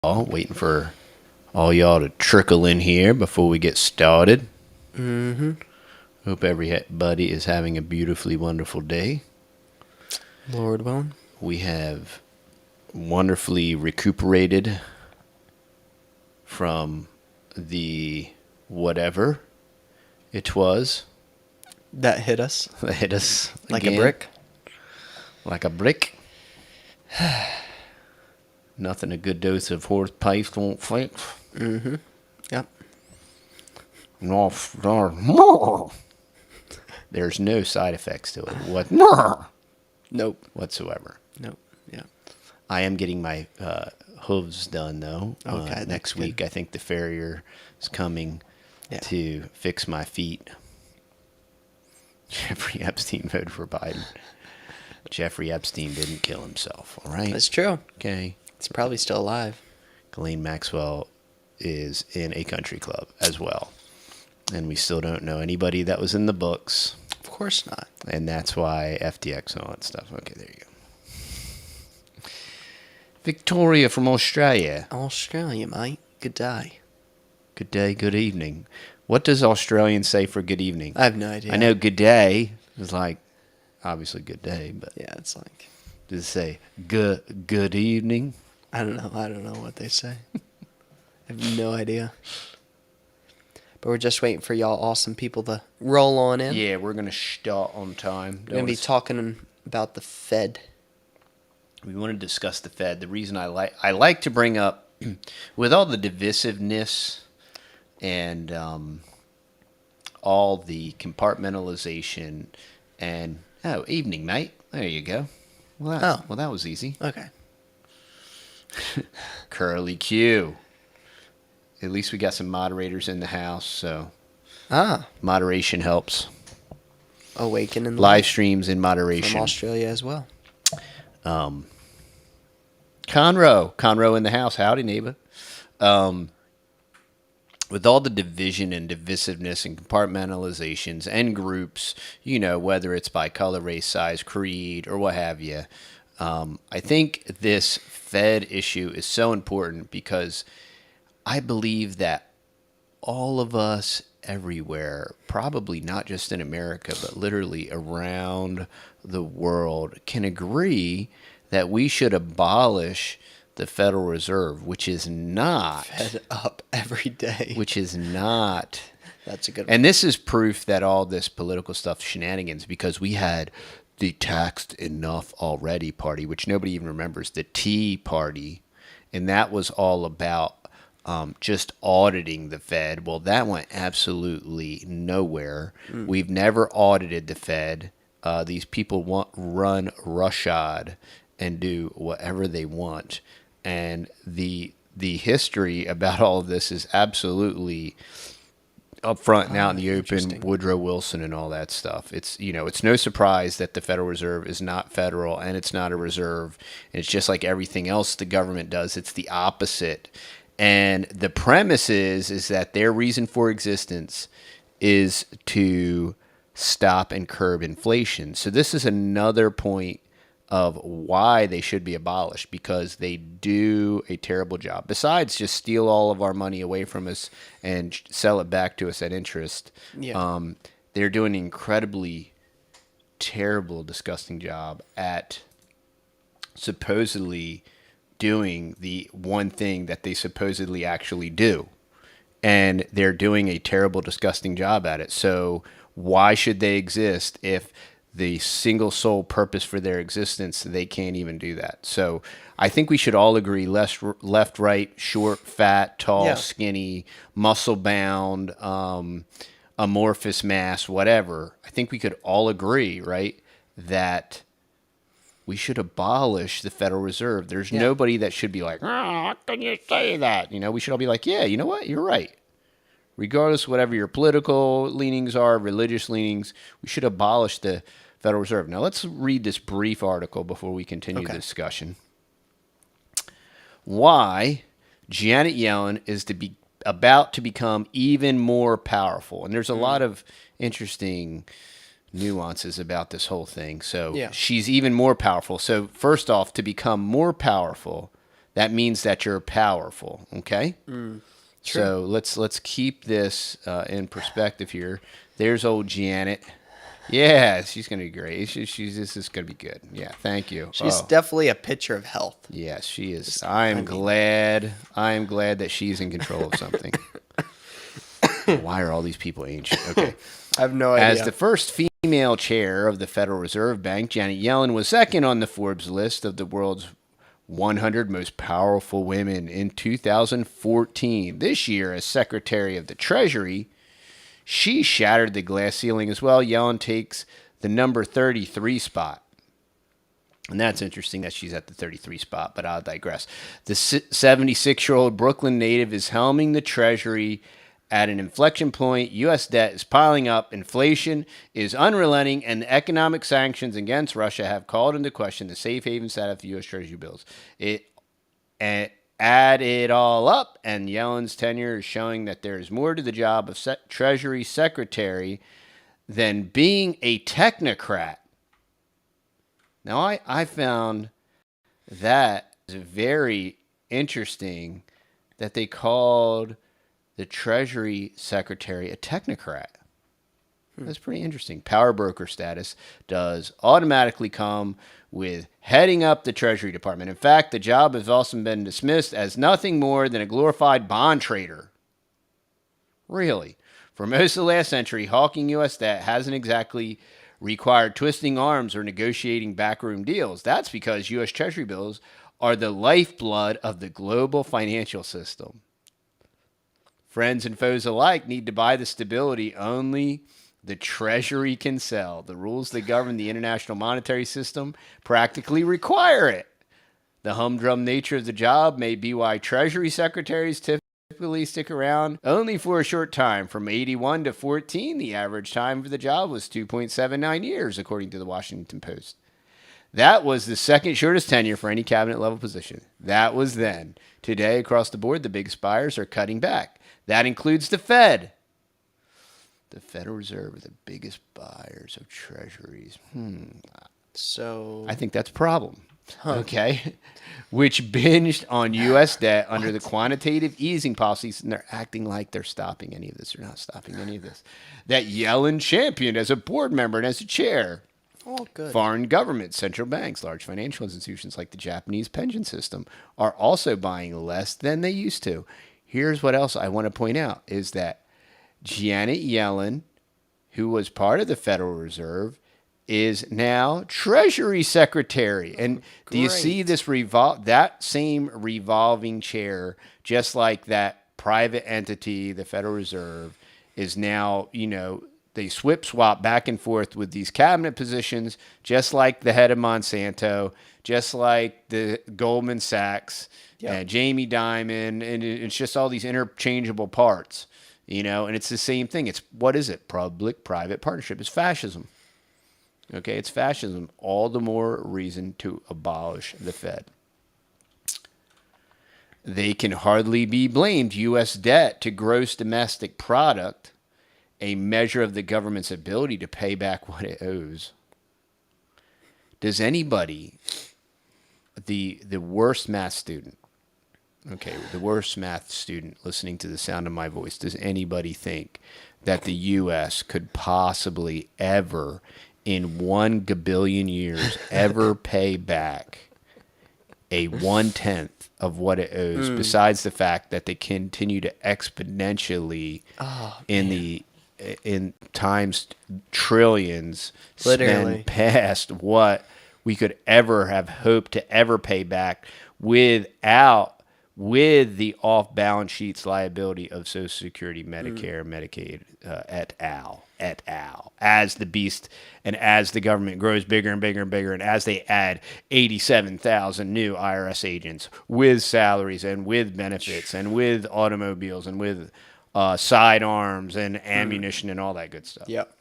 Waiting for all y'all to trickle in here before we get started. Mm-hmm. Hope everybody is having a beautifully wonderful day. Lord willing. We have wonderfully recuperated from the whatever it was That hit us. that hit us Like again. a brick. Like a brick. Nothing a good dose of horse paste won't fix. Mm-hmm. Yep. There's no side effects to it. Nope. Whatsoever. Nope. Yeah. I am getting my hooves done, though. Okay, next that's week, good. I think the farrier is coming to fix my feet. Jeffrey Epstein voted for Biden. Jeffrey Epstein didn't kill himself, all right? That's true. Okay. He's probably still alive. Ghislaine Maxwell is in a country club as well. And we still don't know anybody that was in the books. Of course not. And that's why FTX and all that stuff. Okay, there you go. Victoria from Australia. Australia, mate. Good day. Good day, good evening. What does Australian say for good evening? I have no idea. I know good day is like, obviously good day, but Yeah, it's like, does it say good evening? I don't know. I don't know what they say. I have no idea. But we're just waiting for y'all awesome people to roll on in. Yeah, we're going to start on time. We're going to be talking about the Fed. We want to discuss the Fed. The reason I like to bring up, with all the divisiveness and all the compartmentalization and, evening, mate. There you go. Well, that was easy. Okay. Curly Q. At least we got some moderators in the house, so moderation helps. Awakening Live streams in moderation. from Australia as well. Conroe in the house. Howdy, neighbor. With all the division and divisiveness and compartmentalizations and groups, whether it's by color, race, size, creed, or what have you, I think this Fed issue is so important because I believe that all of us everywhere, probably not just in America, but literally around the world, can agree that we should abolish the Federal Reserve, which is not Fed up every day. which is not. That's a good one. And this is proof that all this political stuff shenanigans, because we had the taxed enough already party, which nobody even remembers, the Tea Party, and that was all about just auditing the Fed. Well, that went absolutely nowhere. We've never audited the Fed. These people run roughshod and do whatever they want. And the history about all of this is absolutely up front and out in the open. Woodrow Wilson and all that stuff. It's it's no surprise that the Federal Reserve is not federal and it's not a reserve. And it's just like everything else the government does. It's the opposite. And the premise is that their reason for existence is to stop and curb inflation. So this is another point of why they should be abolished, because they do a terrible job. Besides just steal all of our money away from us and sell it back to us at interest, they're doing an incredibly terrible, disgusting job at supposedly doing the one thing that they supposedly actually do. And they're doing a terrible, disgusting job at it. So why should they exist if the single sole purpose for their existence, they can't even do that? So I think we should all agree, left, right, short, fat, tall, skinny, muscle-bound, amorphous mass, whatever. I think we could all agree, right, that we should abolish the Federal Reserve. There's nobody that should be like, how can you say that? We should all be like, yeah, you know what? You're right. Regardless of whatever your political leanings are, religious leanings, we should abolish the Federal Reserve. Now, let's read this brief article before we continue the discussion. Why Janet Yellen is about to become even more powerful. And there's a lot of interesting nuances about this whole thing. So she's even more powerful. So first off, to become more powerful, that means that you're powerful. Okay. True. So let's keep this in perspective here. There's old Janet. Yeah, she's gonna be great. She's this is gonna be good. Yeah, thank you. She's definitely a picture of health. Yes, she is. I I mean- am glad that she's in control of something. Why are all these people ancient? Okay. I have no idea. As the first female chair of the Federal Reserve Bank, Janet Yellen was second on the Forbes list of the world's 100 most powerful women in 2014. This year, as Secretary of the Treasury, she shattered the glass ceiling as well. Yellen takes the number 33 spot. And that's interesting that she's at the 33 spot, but I'll digress. The 76-year-old Brooklyn native is helming the Treasury at an inflection point. U.S. debt is piling up, inflation is unrelenting, and the economic sanctions against Russia have called into question the safe haven status of the U.S. Treasury bills. Add it all up, and Yellen's tenure is showing that there is more to the job of Treasury Secretary than being a technocrat. Now, I found that very interesting that they called the Treasury Secretary a technocrat. That's pretty interesting. Power broker status does automatically come with heading up the Treasury Department. In fact, the job has also been dismissed as nothing more than a glorified bond trader. Really? For most of the last century, hawking U.S. debt hasn't exactly required twisting arms or negotiating backroom deals. That's because U.S. Treasury bills are the lifeblood of the global financial system. Friends and foes alike need to buy the stability only the Treasury can sell. The rules that govern the international monetary system practically require it. The humdrum nature of the job may be why Treasury secretaries typically stick around only for a short time. From 81 to 14, the average time for the job was 2.79 years, according to the Washington Post. That was the second shortest tenure for any cabinet level position. That was then. Today, across the board, the biggest buyers are cutting back. That includes the Fed. The Federal Reserve are the biggest buyers of treasuries. So I think that's a problem. Okay. Which binged on U.S. debt under the quantitative easing policies, and they're acting like they're stopping any of this. They're not stopping any of this. That Yellen championed as a board member and as a chair. Oh, good. Foreign governments, central banks, large financial institutions like the Japanese pension system are also buying less than they used to. Here's what else I want to point out is that Janet Yellen, who was part of the Federal Reserve, is now Treasury Secretary. And do you see this that same revolving chair, just like that private entity, the Federal Reserve, is now, they swap back and forth with these cabinet positions, just like the head of Monsanto, just like the Goldman Sachs, Jamie Dimon, and it's just all these interchangeable parts. And it's the same thing. It's, what is it? Public-private partnership. It's fascism. Okay, it's fascism. All the more reason to abolish the Fed. They can hardly be blamed. U.S. debt to gross domestic product, a measure of the government's ability to pay back what it owes. Does anybody, the worst math student, the worst math student listening to the sound of my voice, does anybody think that the U.S. could possibly ever, in 1 gabillion years, ever pay back a 1/10 of what it owes, besides the fact that they continue to exponentially in times trillions spend past what we could ever have hoped to ever pay back with the off-balance sheets liability of Social Security, Medicare, Medicaid, et al. As the beast and as the government grows bigger and bigger and bigger, and as they add 87,000 new IRS agents with salaries and with benefits and with automobiles and with sidearms and ammunition and all that good stuff. Yep.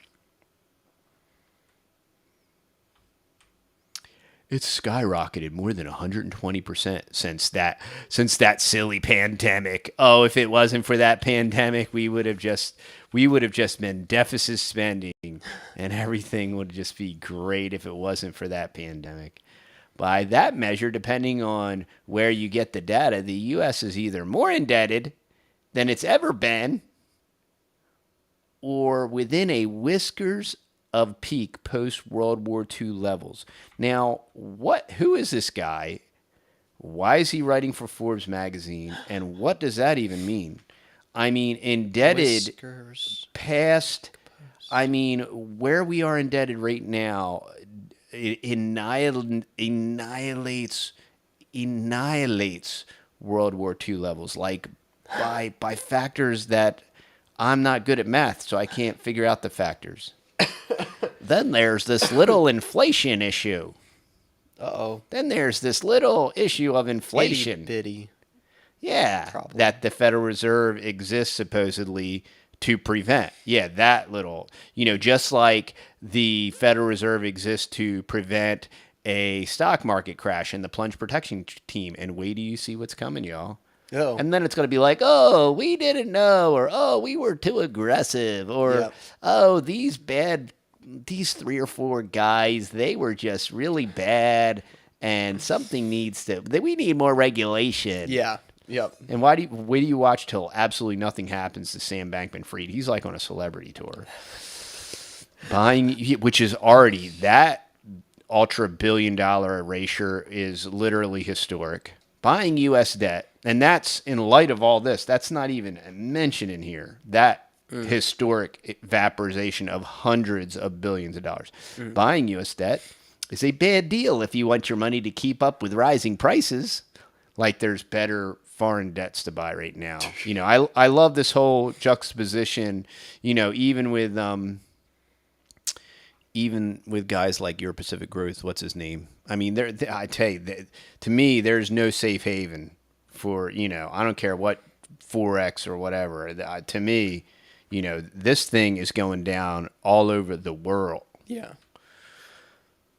It's skyrocketed more than 120% since that silly pandemic. Oh, if it wasn't for that pandemic, we would have just been deficit spending, and everything would just be great if it wasn't for that pandemic. by that measure, depending on where you get the data, the U.S. is either more indebted than it's ever been or within a whiskers of peak post-World War II levels. Now, who is this guy? Why is he writing for Forbes magazine? And what does that even mean? I mean, indebted Whiskers. past, I mean, where we are indebted right now annihilates World War II levels, like by factors that I'm not good at math, so I can't figure out the factors. Then there's this little inflation issue. Uh-oh. Then there's this little issue of inflation. Itty-bitty. Yeah, Problem. that the Federal Reserve exists supposedly to prevent. Yeah, that little, just like the Federal Reserve exists to prevent a stock market crash and the plunge protection team. And wait till you see what's coming, y'all. Oh. And then it's going to be like, oh, we didn't know, or oh, we were too aggressive, or Yep. oh, these 3 or 4 guys, they were just really bad, and we need more regulation. Yeah. Yep. And wait do you watch till absolutely nothing happens to Sam Bankman-Fried? He's like on a celebrity tour. Which is already, that ultra billion-dollar erasure is literally historic. Buying U.S. debt, and that's in light of all this, that's not even mentioned in here. That historic vaporization of hundreds of billions of dollars. Buying U.S. debt is a bad deal if you want your money to keep up with rising prices. Like there's better foreign debts to buy right now. I love this whole juxtaposition, even with guys like Your Pacific Growth, what's his name? I mean, I tell you, to me, there's no safe haven for, I don't care what Forex or whatever. To me, this thing is going down all over the world. Yeah.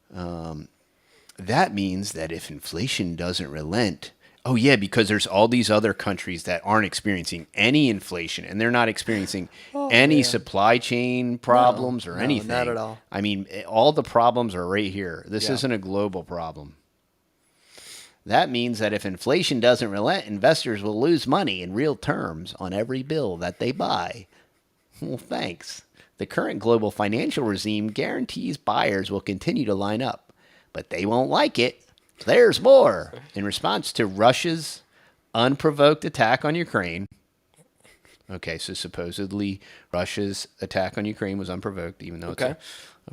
That means that if inflation doesn't relent, oh yeah, because there's all these other countries that aren't experiencing any inflation, and they're not experiencing any supply chain problems or anything. Not at all. I mean, all the problems are right here. This Yeah. isn't a global problem. That means that if inflation doesn't relent, investors will lose money in real terms on every bill that they buy. Well, thanks. The current global financial regime guarantees buyers will continue to line up, but they won't like it. There's more. In response to Russia's unprovoked attack on Ukraine. Okay, so supposedly Russia's attack on Ukraine was unprovoked, even though it's a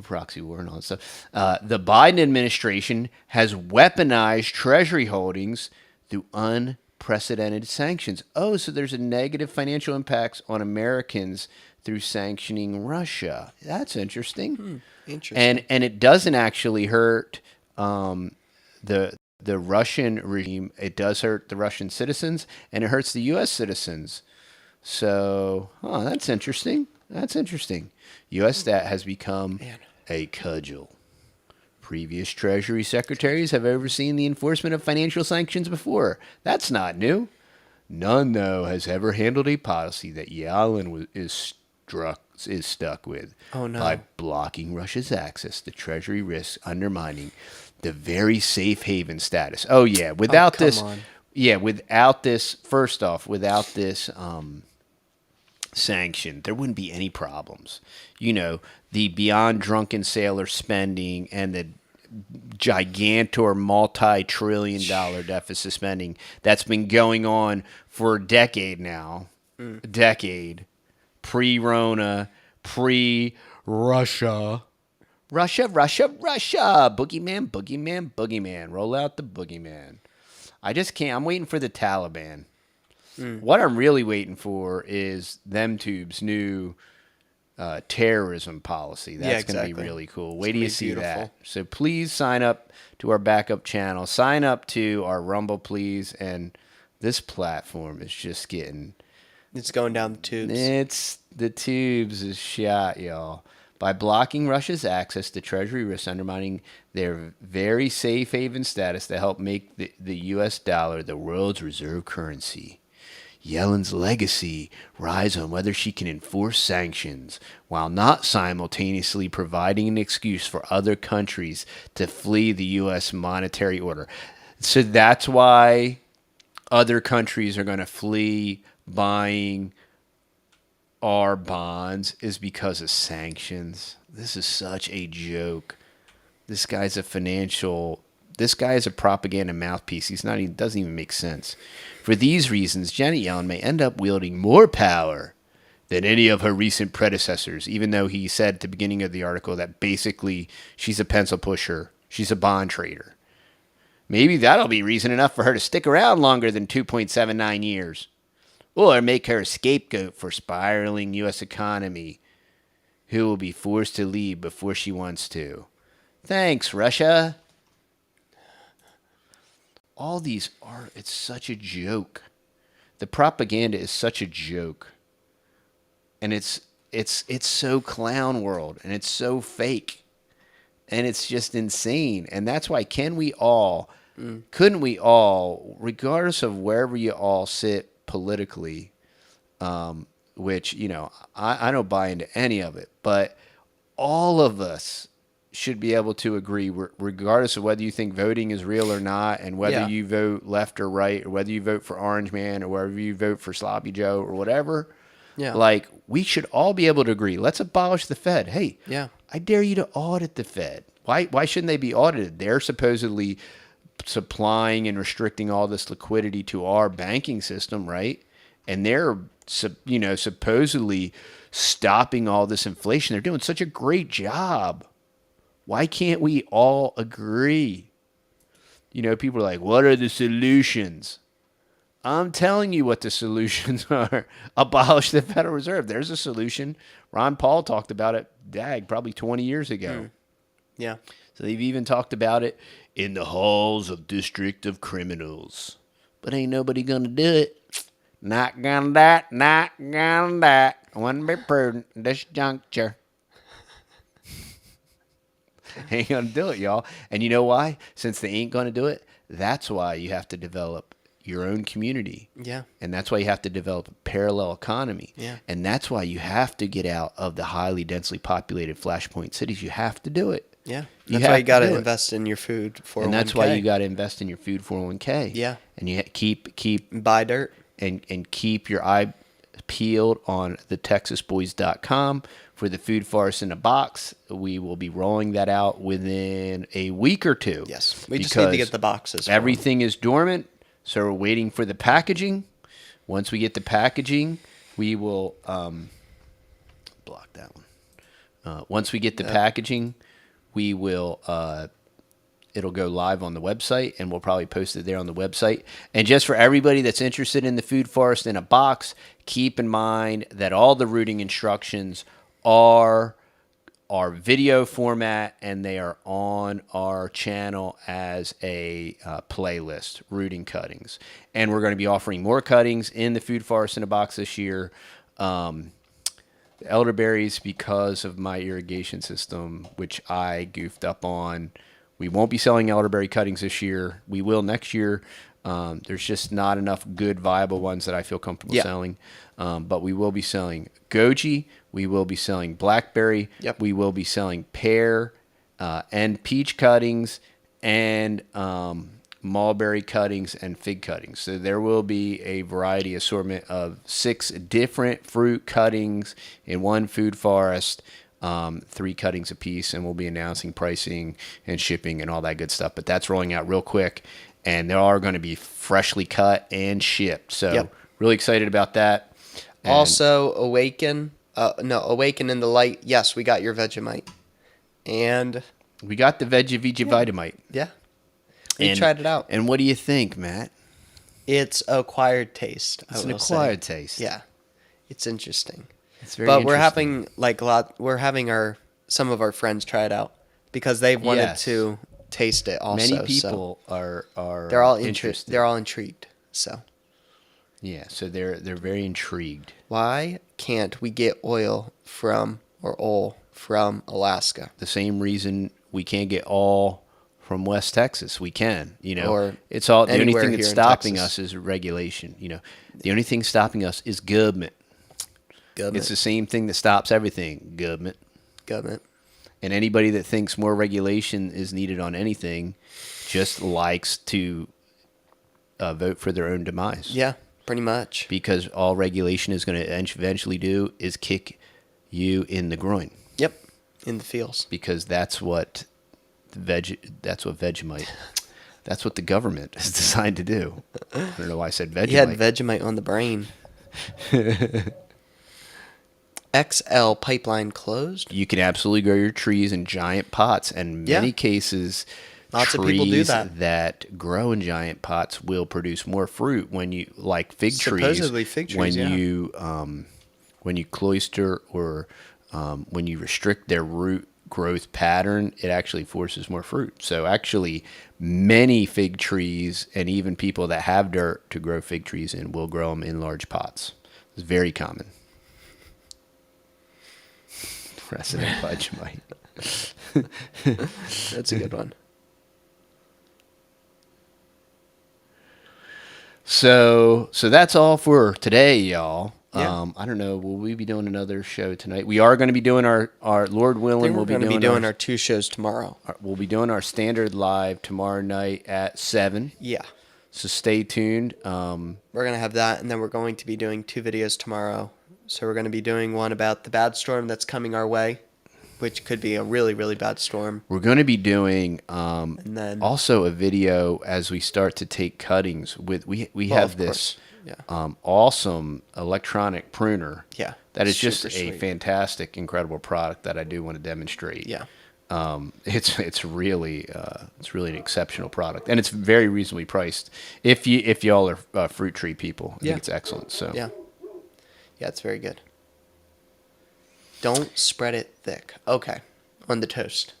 proxy war and all that stuff. The Biden administration has weaponized Treasury holdings through unprecedented sanctions. Oh, so there's a negative financial impacts on Americans through sanctioning Russia. That's interesting. Interesting. And it doesn't actually hurt the Russian regime. It does hurt the Russian citizens, and it hurts the U.S. citizens. So, that's interesting. That's interesting. U.S. debt has become a cudgel. Previous Treasury secretaries have overseen the enforcement of financial sanctions before. That's not new. None, though, has ever handled a policy that Yellen is stuck with by blocking Russia's access to Treasury risks, undermining the very safe haven status. Oh, yeah. Without this, first off, without this sanction, there wouldn't be any problems. The beyond drunken sailor spending and the gigantor multi-trillion-dollar deficit spending that's been going on for a decade now. Decade. Pre-Rona, pre-Russia. Russia. Boogeyman. Roll out the boogeyman. I just can't. I'm waiting for the Taliban. What I'm really waiting for is them tubes' new terrorism policy. That's going to be really cool. Wait till you see that. So please sign up to our backup channel. Sign up to our Rumble, please. And this platform is just getting... It's going down the tubes. The tubes is shot, y'all. By blocking Russia's access to Treasury risks, undermining their very safe haven status to help make the U.S. dollar the world's reserve currency. Yellen's legacy rides on whether she can enforce sanctions while not simultaneously providing an excuse for other countries to flee the U.S. monetary order. So that's why other countries are going to flee buying our bonds, is because of sanctions. This is such a joke. This guy's a propaganda mouthpiece. Doesn't even make sense. For these reasons, Janet Yellen may end up wielding more power than any of her recent predecessors, even though he said at the beginning of the article that basically she's a pencil pusher. She's a bond trader. Maybe that'll be reason enough for her to stick around longer than 2.79 years. Or make her a scapegoat for spiraling U.S. economy, who will be forced to leave before she wants to. Thanks, Russia. All these are, it's such a joke. The propaganda is such a joke. And it's so clown world, and it's so fake. And it's just insane. And that's why couldn't we all, regardless of wherever you all sit politically, which, I don't buy into any of it, but all of us should be able to agree, regardless of whether you think voting is real or not, and whether you vote left or right, or whether you vote for Orange Man, or whether you vote for Sloppy Joe or whatever. Yeah. Like, we should all be able to agree. Let's abolish the Fed. Hey, I dare you to audit the Fed. Why shouldn't they be audited? They're supposedly supplying and restricting all this liquidity to our banking system, right? And they're, supposedly stopping all this inflation. They're doing such a great job. Why can't we all agree? People are like, what are the solutions? I'm telling you what the solutions are. Abolish the Federal Reserve. There's a solution. Ron Paul talked about it, probably 20 years ago. Yeah. So they've even talked about it in the halls of District of Criminals. But ain't nobody going to do it. Not gonna that. I want to be prudent in this juncture. Ain't gonna do it, y'all. And you know why? Since they ain't gonna do it, that's why you have to develop your own community. Yeah. And that's why you have to develop a parallel economy. Yeah. And that's why you have to get out of the highly densely populated flashpoint cities. You have to do it. Yeah. That's why you got to invest in your food 401k. And that's why you got to invest in your food 401k. Yeah. And you keep buy dirt. And keep your eye peeled on the TexasBoys.com for the Food Forest in a Box. We will be rolling that out within a week or two. Yes. We just need to get the boxes. Everything is dormant, so we're waiting for the packaging. Once we get the packaging, we will block that one. Once we get the packaging, we will it'll go live on the website, and we'll probably post it there on the website. And just for everybody that's interested in the Food Forest in a Box, keep in mind that all the rooting instructions are video format, and they are on our channel as a playlist, rooting cuttings. And we're going to be offering more cuttings in the Food Forest in a Box this year. The elderberries, because of my irrigation system, which I goofed up on, we won't be selling elderberry cuttings this year. We will next year. There's just not enough good, viable ones that I feel comfortable selling. But we will be selling goji. We will be selling blackberry. Yep. We will be selling pear and peach cuttings and mulberry cuttings and fig cuttings. So there will be a variety assortment of 6 different fruit cuttings in one food forest. 3 cuttings a piece, and we'll be announcing pricing and shipping and all that good stuff. But that's rolling out real quick, and they are going to be freshly cut and shipped. So really excited about that. And also, Awaken in the Light. Yes, we got your Vegemite. And we got the Vegemite. Yeah. We tried it out. And what do you think, Matt? It's acquired taste. It's an acquired taste. Yeah. It's interesting. It's very but interesting. we're having some of our friends try it out because they've wanted to taste it also. Many people are they're all interested. They're all intrigued. So yeah, so they're very intrigued. Why can't we get oil from Alaska? The same reason we can't get oil from West Texas. We can, Or it's all, the only anywhere thing here that's in stopping Texas. us is regulation. The only thing stopping us is government. Government. It's the same thing that stops everything, government. Government. And anybody that thinks more regulation is needed on anything just likes to vote for their own demise. Yeah, pretty much. Because all regulation is going to eventually do is kick you in the groin. Yep, in the feels. Because that's what Vegemite, that's what the government is designed to do. I don't know why I said Vegemite. You had Vegemite on the brain. XL pipeline closed. You can absolutely grow your trees in giant pots, and in many cases, Lots trees of people do that. grow in giant pots will produce more fruit when you, like fig trees. Supposedly fig trees, when you cloister or when you restrict their root growth pattern, it actually forces more fruit. So actually, many fig trees and even people that have dirt to grow fig trees in will grow them in large pots. It's very common. President Vegemite. That's a good one. So that's all for today, y'all. Yeah. I don't know. Will we be doing another show tonight? We are going to be doing our Lord willing. We're going to be doing our 2 shows tomorrow. We'll be doing our standard live tomorrow night at 7. Yeah. So stay tuned. We're going to have that, and then we're going to be doing 2 videos tomorrow. So we're going to be doing one about the bad storm that's coming our way, which could be a really, really bad storm. We're going to be doing and then, also a video as we start to take cuttings with we have this awesome electronic pruner. Yeah. That is just a sweet. Fantastic, incredible product that I do want to demonstrate. Yeah. It's really an exceptional product, and it's very reasonably priced. If y'all are fruit tree people, I think it's excellent. So yeah, it's very good. Don't spread it thick. Okay, on the toast.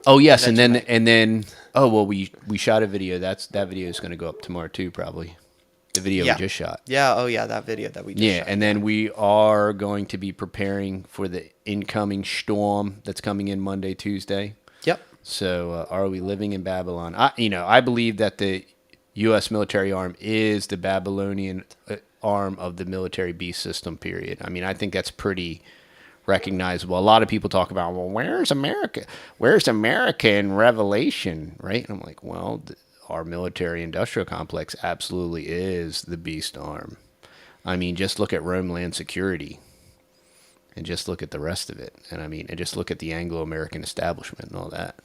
Oh yes, and then we shot a video. That video is going to go up tomorrow too, probably. The video we just shot. Yeah. Oh yeah, that video that we just shot. And then we are going to be preparing for the incoming storm that's coming in Monday, Tuesday. Yep. So are we living in Babylon? I believe that the U.S. military arm is the Babylonian arm of the military beast system. Period. I mean, I think that's pretty recognizable. A lot of people talk about, well, where's America? Where's America in Revelation, right? And I'm like, well, our military-industrial complex absolutely is the beast arm. I mean, just look at Rome land security, and just look at the rest of it. And just look at the Anglo-American establishment and all that.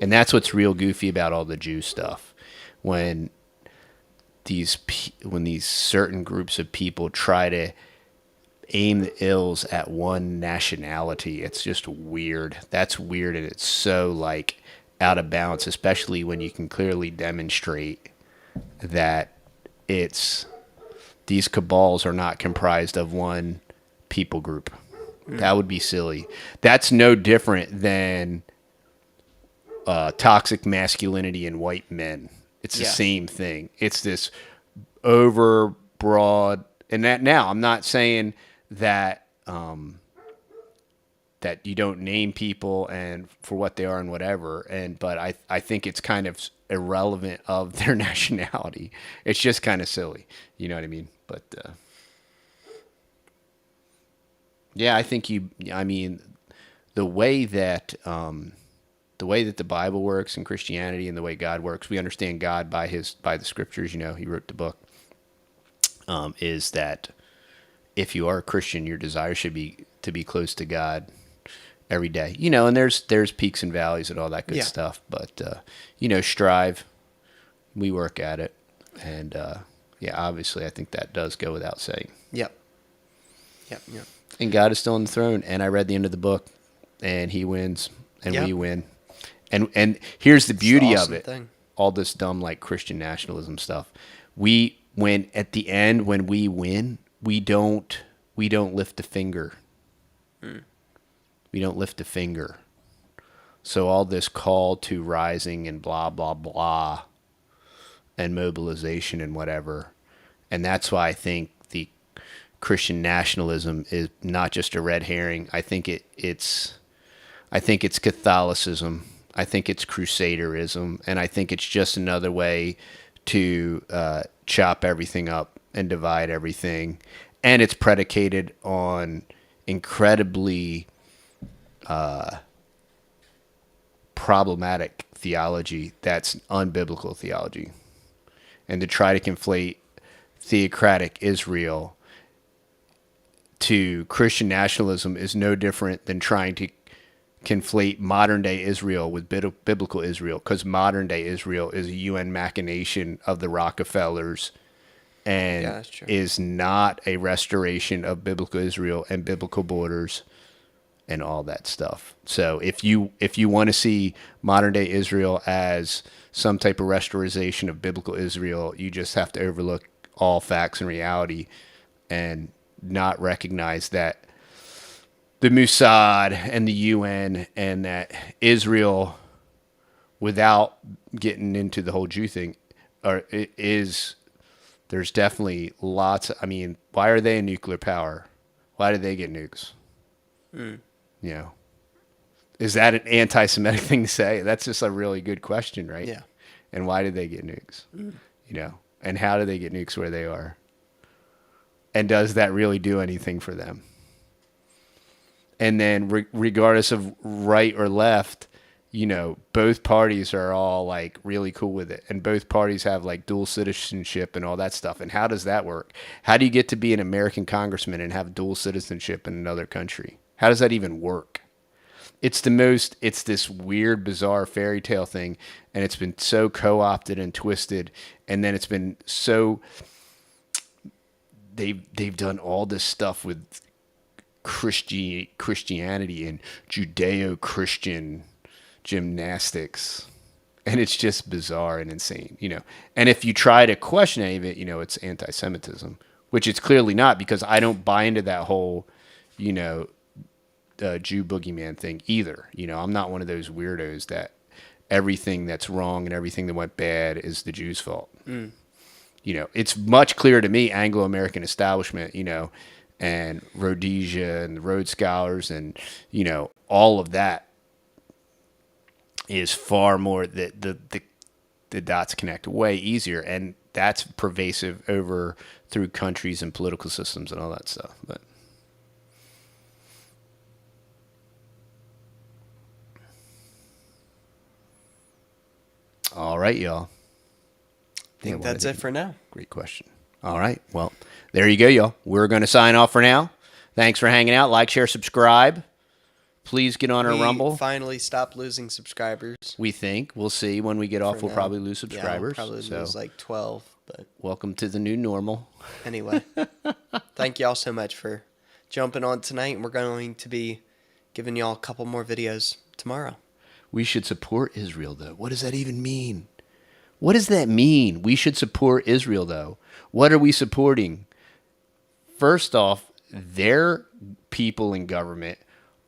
And that's what's real goofy about all the Jew stuff. When these certain groups of people try to aim the ills at one nationality, it's just weird. That's weird, and it's so out of balance, especially when you can clearly demonstrate that these cabals are not comprised of one people group. That would be silly. That's no different than toxic masculinity in white men. It's the same thing. It's this overbroad, and that now I'm not saying that that you don't name people and for what they are and whatever, but I think it's kind of irrelevant of their nationality. It's just kind of silly, you know what I mean? But I think the way that the Bible works and Christianity and the way God works, we understand God by the scriptures. He wrote the book. Is that if you are a Christian, your desire should be to be close to God every day. And there's peaks and valleys and all that good stuff. But strive. We work at it, and obviously, I think that does go without saying. Yep. And God is still on the throne. And I read the end of the book, and He wins, and we win. And here's the beauty of it. All this dumb Christian nationalism stuff. When at the end when we win, we don't lift a finger. We don't lift a finger. So all this call to rising and blah blah blah, and mobilization and whatever, and that's why I think the Christian nationalism is not just a red herring. I think it's Catholicism. I think it's crusaderism, and I think it's just another way to chop everything up and divide everything. And it's predicated on incredibly problematic theology that's unbiblical theology. And to try to conflate theocratic Israel to Christian nationalism is no different than trying to conflate modern day Israel with biblical Israel, because modern day Israel is a UN machination of the Rockefellers and is not a restoration of biblical Israel and biblical borders and all that stuff. So if you want to see modern day Israel as some type of restoration of biblical Israel, you just have to overlook all facts and reality and not recognize that the Mossad and the UN and that Israel, without getting into the whole Jew thing, there's definitely lots of, I mean, why are they a nuclear power? Why did they get nukes? You know, is that an anti-Semitic thing to say? That's just a really good question, right? Yeah. And why did they get nukes? You know, and how do they get nukes where they are? And does that really do anything for them? And then regardless of right or left, you know, both parties are all like really cool with it. And both parties have like dual citizenship and all that stuff. And how does that work? How do you get to be an American congressman and have dual citizenship in another country? How does that even work? It's this weird, bizarre fairy tale thing. And it's been so co-opted and twisted. And then it's been so, they've done all this stuff with Christianity and Judeo-Christian gymnastics, and it's just bizarre and insane, you know. And if you try to question any of it, you know, it's anti-Semitism, which it's clearly not, because I don't buy into that whole, you know, Jew boogeyman thing either. You know, I'm not one of those weirdos that everything that's wrong and everything that went bad is the Jews' fault. You know, it's much clearer to me, Anglo-American establishment, you know, and Rhodesia and the Rhodes Scholars and, you know, all of that is far more, the dots connect way easier. And that's pervasive over through countries and political systems and all that stuff. But all right, y'all. I think that's it for now. Great question. All right. Well, there you go, y'all. We're going to sign off for now. Thanks for hanging out. Like, share, subscribe. Please get on our Rumble. Finally stopped losing subscribers. We think. We'll see. When we get off, we'll probably lose subscribers. Yeah, we'll probably lose like 12. But welcome to the new normal. Anyway, thank y'all so much for jumping on tonight. We're going to be giving y'all a couple more videos tomorrow. We should support Israel, though. What does that even mean? What does that mean? We should support Israel, though. What are we supporting? First off, their people in government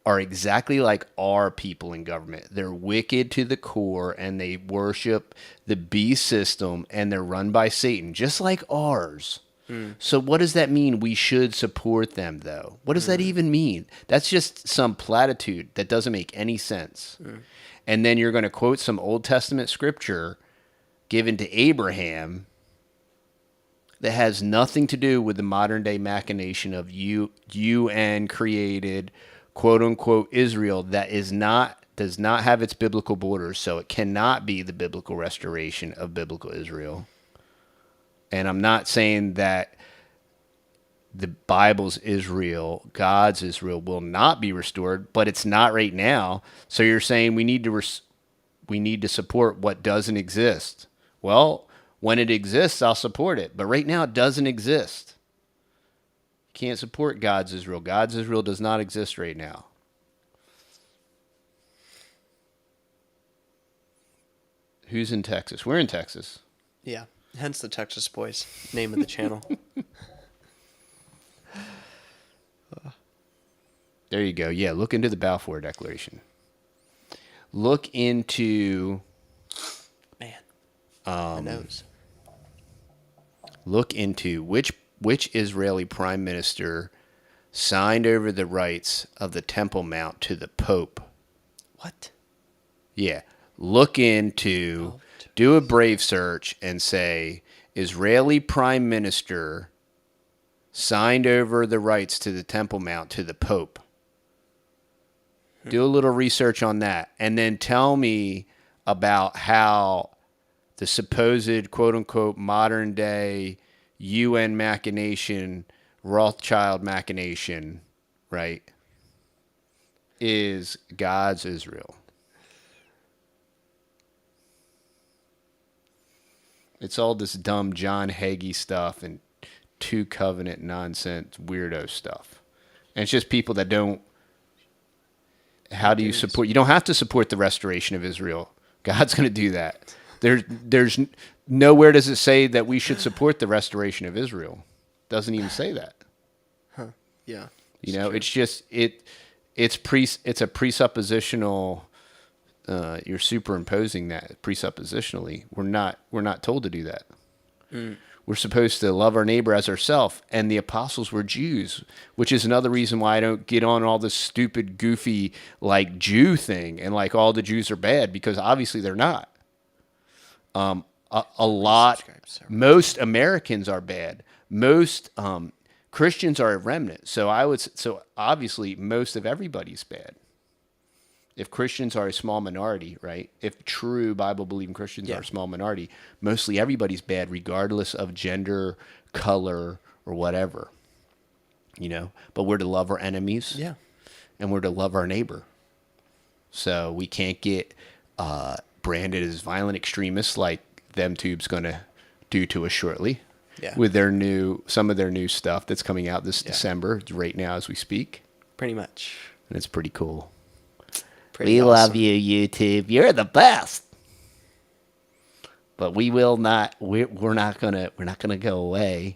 are exactly like our people in government. They're wicked to the core, and they worship the beast system, and they're run by Satan, just like ours. So what does that mean? We should support them, though. What does that even mean? That's just some platitude that doesn't make any sense. And then you're going to quote some Old Testament scripture given to Abraham that has nothing to do with the modern day machination of UN created quote unquote Israel that does not have its biblical borders, so it cannot be the biblical restoration of biblical Israel. And I'm not saying that the Bible's Israel, God's Israel, will not be restored, but it's not right now. So you're saying we need to support what doesn't exist. Well, when it exists, I'll support it. But right now, it doesn't exist. You can't support God's Israel. God's Israel does not exist right now. Who's in Texas? We're in Texas. Yeah. Hence the Texas Boys, name of the channel. There you go. Yeah, look into the Balfour Declaration. Look into... Man, my nose. Look into which Israeli prime minister signed over the rights of the Temple Mount to the Pope. What? Yeah. look into, do a brave search, and say, Israeli Prime Minister signed over the rights to the Temple Mount to the Pope. Do a little research on that, and then tell me about how the supposed quote-unquote modern-day UN machination, Rothschild machination, right, is God's Israel. It's all this dumb John Hagee stuff and two covenant nonsense weirdo stuff. And it's just people that don't. How do you support? You don't have to support the restoration of Israel. God's going to do that. There's nowhere does it say that we should support the restoration of Israel. Doesn't even say that. Huh. Yeah. You know, it's just it's a presuppositional. You're superimposing that presuppositionally. We're not told to do that. We're supposed to love our neighbor as ourselves, and the apostles were Jews, which is another reason why I don't get on all this stupid, goofy, like Jew thing and like all the Jews are bad, because obviously they're not. Most Americans are bad. Most Christians are a remnant. So obviously most of everybody's bad. If Christians are a small minority, right? If true Bible-believing Christians are a small minority, mostly everybody's bad, regardless of gender, color, or whatever. You know, but we're to love our enemies, and we're to love our neighbor. So we can't get branded as violent extremists like them tubes going to do to us shortly, with some of their new stuff that's coming out this December, right now as we speak. Pretty much, and it's pretty cool. We awesome. Love you, YouTube. You're the best. But we will not. We're not gonna go away.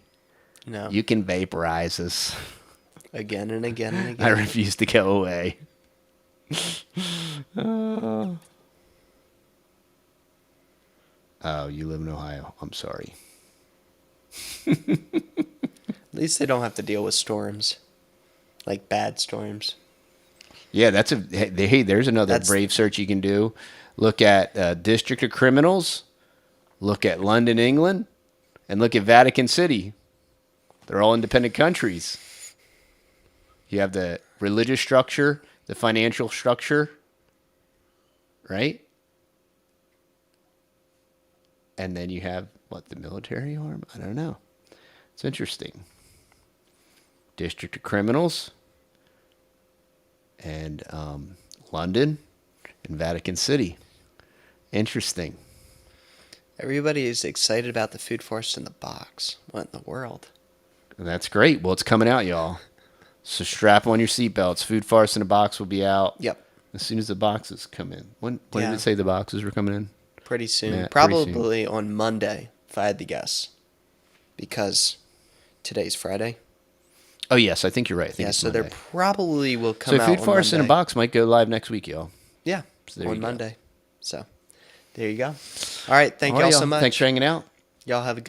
No. You can vaporize us again and again and again. I refuse to go away. Oh, you live in Ohio. I'm sorry. At least they don't have to deal with storms, like bad storms. Yeah, there's another brave search you can do. Look at District of Criminals, look at London, England, and look at Vatican City. They're all independent countries. You have the religious structure, the financial structure, right? And then you have, the military arm? I don't know. It's interesting. District of Criminals, and London, and Vatican City. Interesting. Everybody is excited about the Food Forest in the box. What in the world? And that's great. Well, it's coming out, y'all. So strap on your seatbelts. Food Forest in a Box will be out. Yep. As soon as the boxes come in. When did it say the boxes were coming in? Pretty soon. Matt, probably on Monday, if I had to guess. Because today's Friday. Oh, yes. I think you're right. I think so Monday. there probably will come out So Food Forest Monday. in a Box might go live next week, y'all. Yeah, so on Monday. So there you go. All right. Thank y'all so much. Thanks for hanging out. Y'all have a